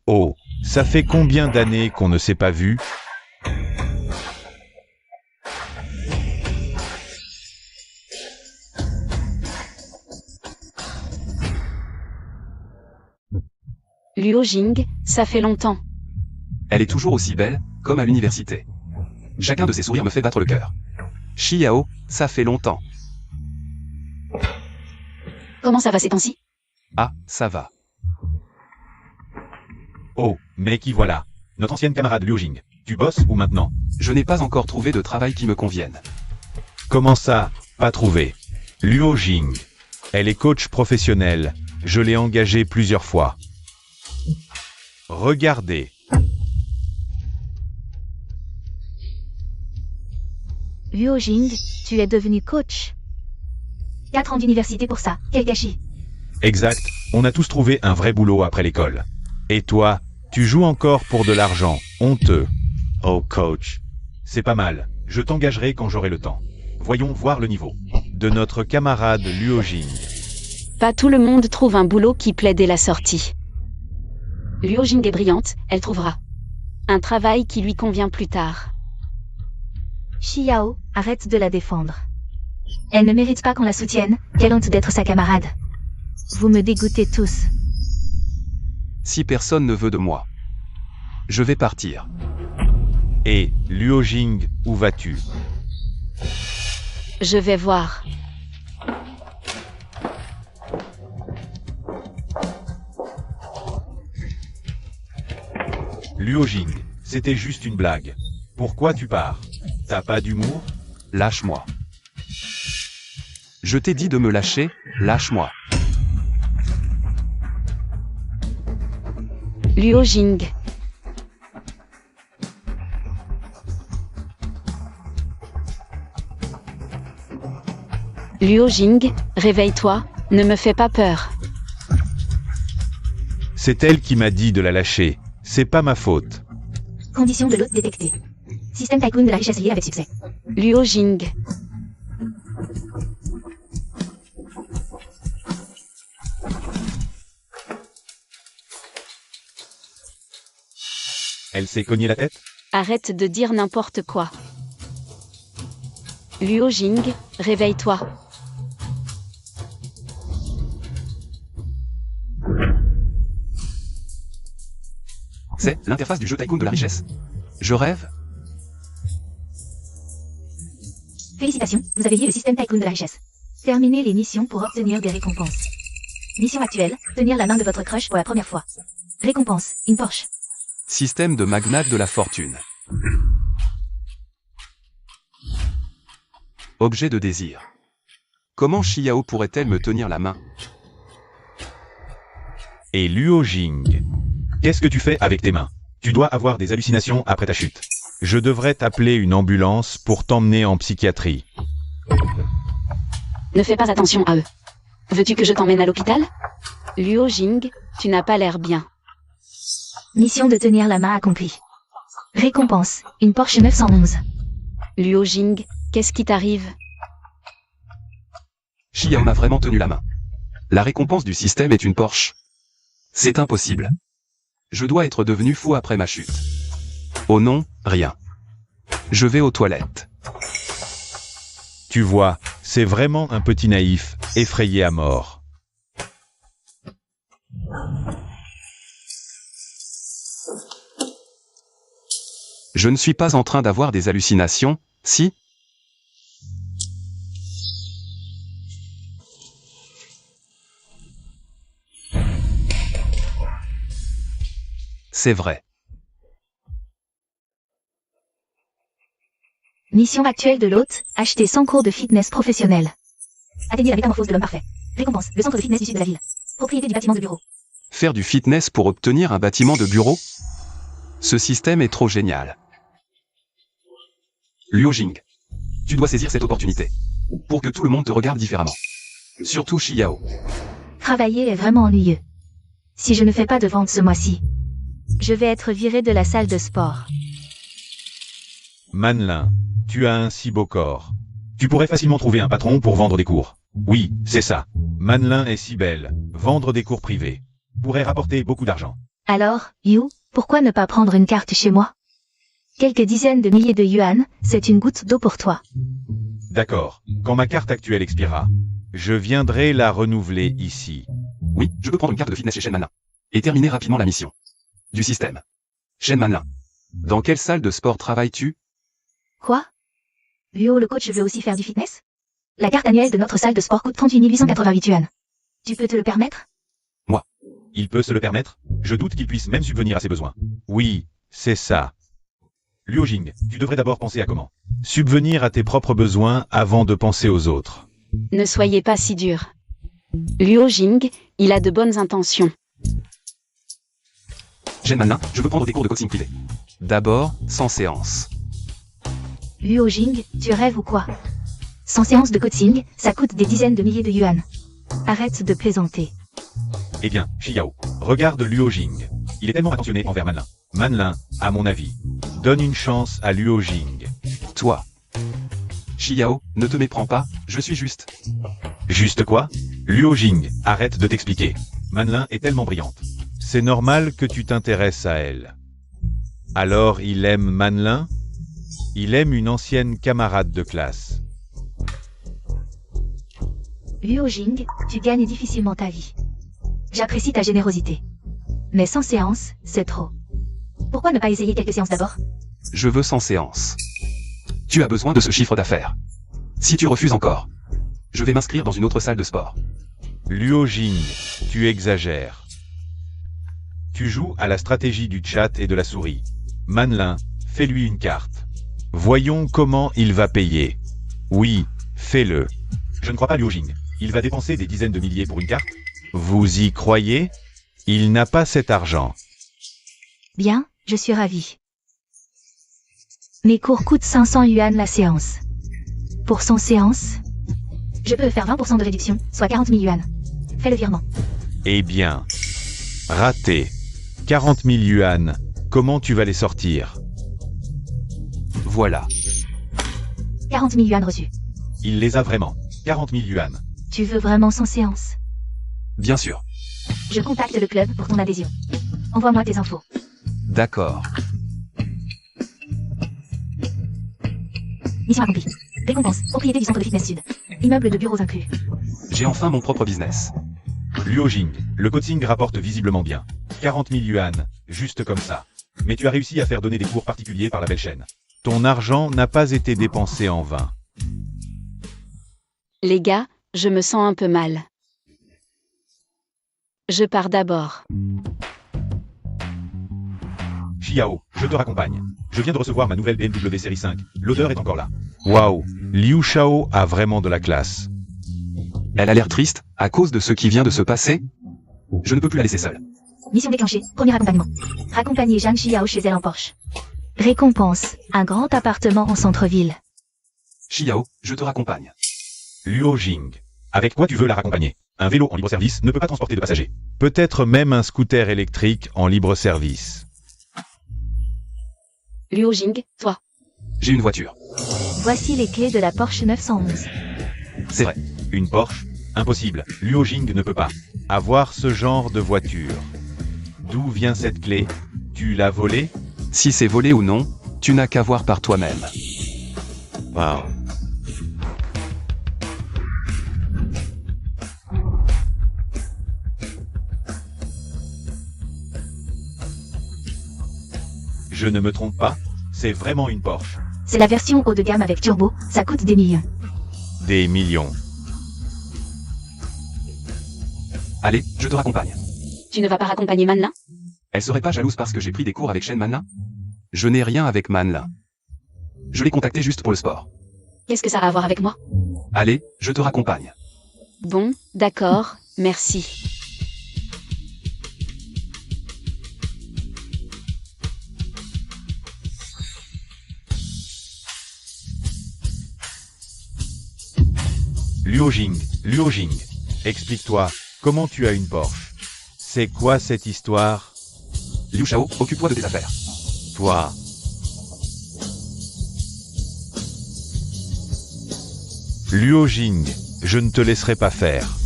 Oh, ça fait combien d'années qu'on ne s'est pas vu? Luo Jing, ça fait longtemps. Elle est toujours aussi belle, comme à l'université. Chacun de ses sourires me fait battre le cœur. Shi Yao, ça fait longtemps. Comment ça va ces temps-ci? Ah, ça va. Oh, mais qui voilà? Notre ancienne camarade Luo Jing. Tu bosses ou maintenant? Je n'ai pas encore trouvé de travail qui me convienne. Comment ça, pas trouvé? Luo Jing. Elle est coach professionnelle. Je l'ai engagée plusieurs fois. Regardez. Luo Jing, tu es devenu coach. 4 ans d'université pour ça, quel gâchis. Exact, on a tous trouvé un vrai boulot après l'école. Et toi, tu joues encore pour de l'argent, honteux. Oh coach, c'est pas mal, je t'engagerai quand j'aurai le temps. Voyons voir le niveau de notre camarade Luo Jing. Pas tout le monde trouve un boulot qui plaît dès la sortie. Luo Jing est brillante, elle trouvera un travail qui lui convient plus tard. Shi Yao, arrête de la défendre. Elle ne mérite pas qu'on la soutienne, quelle honte d'être sa camarade. Vous me dégoûtez tous. Si personne ne veut de moi, je vais partir. Et, Luo Jing, où vas-tu? Je vais voir. Luo Jing, c'était juste une blague. Pourquoi tu pars? T'as pas d'humour? Lâche-moi. Je t'ai dit de me lâcher, lâche-moi. Luo Jing. Luo Jing, réveille-toi, ne me fais pas peur. C'est elle qui m'a dit de la lâcher. C'est pas ma faute. Condition de l'hôte détectée. Système tycoon de la richesse liée avec succès. Luo Jing. Elle s'est cognée la tête? Arrête de dire n'importe quoi. Luo Jing, réveille-toi. C'est l'interface du jeu Tycoon de la richesse. Je rêve? Félicitations, vous avez lié le système tycoon de la richesse. Terminez les missions pour obtenir des récompenses. Mission actuelle, tenir la main de votre crush pour la première fois. Récompense, une Porsche. Système de magnate de la fortune. Objet de désir. Comment Shi Yao pourrait-elle me tenir la main? Et Luo Jing. Qu'est-ce que tu fais avec tes mains? Tu dois avoir des hallucinations après ta chute. Je devrais t'appeler une ambulance pour t'emmener en psychiatrie. Ne fais pas attention à eux. Veux-tu que je t'emmène à l'hôpital? Luo Jing, tu n'as pas l'air bien. Mission de tenir la main accomplie. Récompense, une Porsche 911. Luo Jing, qu'est-ce qui t'arrive? Shi Yao m'a vraiment tenu la main. La récompense du système est une Porsche. C'est impossible. Je dois être devenu fou après ma chute. Oh non, rien. Je vais aux toilettes. Tu vois, c'est vraiment un petit naïf, effrayé à mort. Je ne suis pas en train d'avoir des hallucinations, si? C'est vrai. Mission actuelle de l'hôte, acheter 100 cours de fitness professionnel. Atteignez la métamorphose de l'homme parfait. Récompense, le centre de fitness du sud de la ville. Propriété du bâtiment de bureau. Faire du fitness pour obtenir un bâtiment de bureau? Ce système est trop génial. Luo Jing, tu dois saisir cette opportunité. Pour que tout le monde te regarde différemment. Surtout Shi Yao. Travailler est vraiment ennuyeux. Si je ne fais pas de vente ce mois-ci, je vais être viré de la salle de sport. Manlin, tu as un si beau corps. Tu pourrais facilement trouver un patron pour vendre des cours. Oui, c'est ça. Manlin est si belle. Vendre des cours privés pourrait rapporter beaucoup d'argent. Alors, Yu, pourquoi ne pas prendre une carte chez moi? Quelques dizaines de milliers de yuan, c'est une goutte d'eau pour toi. D'accord. Quand ma carte actuelle expirera, je viendrai la renouveler ici. Oui, je peux prendre une carte de fitness chez Shen Manlin. Et terminer rapidement la mission. Du système. Shen Manlin. Dans quelle salle de sport travailles-tu? Quoi? Yu, le coach veut aussi faire du fitness? La carte annuelle de notre salle de sport coûte 38 888 yuan. Tu peux te le permettre? Il peut se le permettre? Je doute qu'il puisse même subvenir à ses besoins. Oui, c'est ça. Luo Jing, tu devrais d'abord penser à comment subvenir à tes propres besoins avant de penser aux autres. Ne soyez pas si dur. Luo Jing, il a de bonnes intentions. Shen Manlin, je veux prendre des cours de coaching privé. D'abord, sans séance. Luo Jing, tu rêves ou quoi? Sans séance de coaching, ça coûte des dizaines de milliers de yuan. Arrête de plaisanter. Eh bien, Xiao, regarde Luo Jing. Il est tellement attentionné envers Manlin. Manlin, à mon avis, donne une chance à Luo Jing. Toi. Xiao, ne te méprends pas, je suis juste. Juste quoi? Luo Jing, arrête de t'expliquer. Manlin est tellement brillante. C'est normal que tu t'intéresses à elle. Alors il aime Manlin? Il aime une ancienne camarade de classe. Luo Jing, tu gagnes difficilement ta vie. J'apprécie ta générosité. Mais sans séance, c'est trop. Pourquoi ne pas essayer quelques séances d'abord? Je veux sans séance. Tu as besoin de ce chiffre d'affaires. Si tu refuses encore, je vais m'inscrire dans une autre salle de sport. Luo Jing, tu exagères. Tu joues à la stratégie du chat et de la souris. Manlin, fais-lui une carte. Voyons comment il va payer. Oui, fais-le. Je ne crois pas Luo Jing. Il va dépenser des dizaines de milliers pour une carte? Vous y croyez? Il n'a pas cet argent. Bien, je suis ravi. Mes cours coûtent 500 yuan la séance. Pour 100 séances, je peux faire 20% de réduction, soit 40 000 yuan. Fais le virement. Eh bien, raté. 40 000 yuan. Comment tu vas les sortir? Voilà. 40 000 yuan reçus. Il les a vraiment. 40 000 yuan. Tu veux vraiment 100 séances? Bien sûr. Je contacte le club pour ton adhésion. Envoie-moi tes infos. D'accord. Mission accomplie. Récompense, propriété du centre de fitness sud. Immeuble de bureaux inclus. J'ai enfin mon propre business. Luo Jing, le coaching rapporte visiblement bien. 40 000 yuan, juste comme ça. Mais tu as réussi à faire donner des cours particuliers par la belle chaîne. Ton argent n'a pas été dépensé en vain. Les gars, je me sens un peu mal. Je pars d'abord. Xiao, je te raccompagne. Je viens de recevoir ma nouvelle BMW série 5. L'odeur est encore là. Waouh, Liu Shao a vraiment de la classe. Elle a l'air triste, à cause de ce qui vient de se passer. Je ne peux plus la laisser seule. Mission déclenchée. Premier accompagnement. Raccompagner Zhang Xiao chez elle en Porsche. Récompense. Un grand appartement en centre-ville. Xiao, je te raccompagne. Luo Jing, avec quoi tu veux la raccompagner? Un vélo en libre-service ne peut pas transporter de passagers. Peut-être même un scooter électrique en libre-service. Luo Jing, toi. J'ai une voiture. Voici les clés de la Porsche 911. C'est vrai. Une Porsche? Impossible. Luo Jing ne peut pas avoir ce genre de voiture. D'où vient cette clé? Tu l'as volée? Si c'est volé ou non, tu n'as qu'à voir par toi-même. Waouh. Je ne me trompe pas, c'est vraiment une Porsche. C'est la version haut de gamme avec turbo, ça coûte des millions. Des millions. Allez, je te raccompagne. Tu ne vas pas raccompagner Manlin? Elle serait pas jalouse parce que j'ai pris des cours avec Shen Manlin? Je n'ai rien avec Manlin. Je l'ai contacté juste pour le sport. Qu'est-ce que ça a à voir avec moi? Allez, je te raccompagne. Bon, d'accord, merci. Luo Jing, explique-toi, comment tu as une Porsche? C'est quoi cette histoire? Liu Shao, occupe-toi de tes affaires. Toi. Luo Jing, je ne te laisserai pas faire.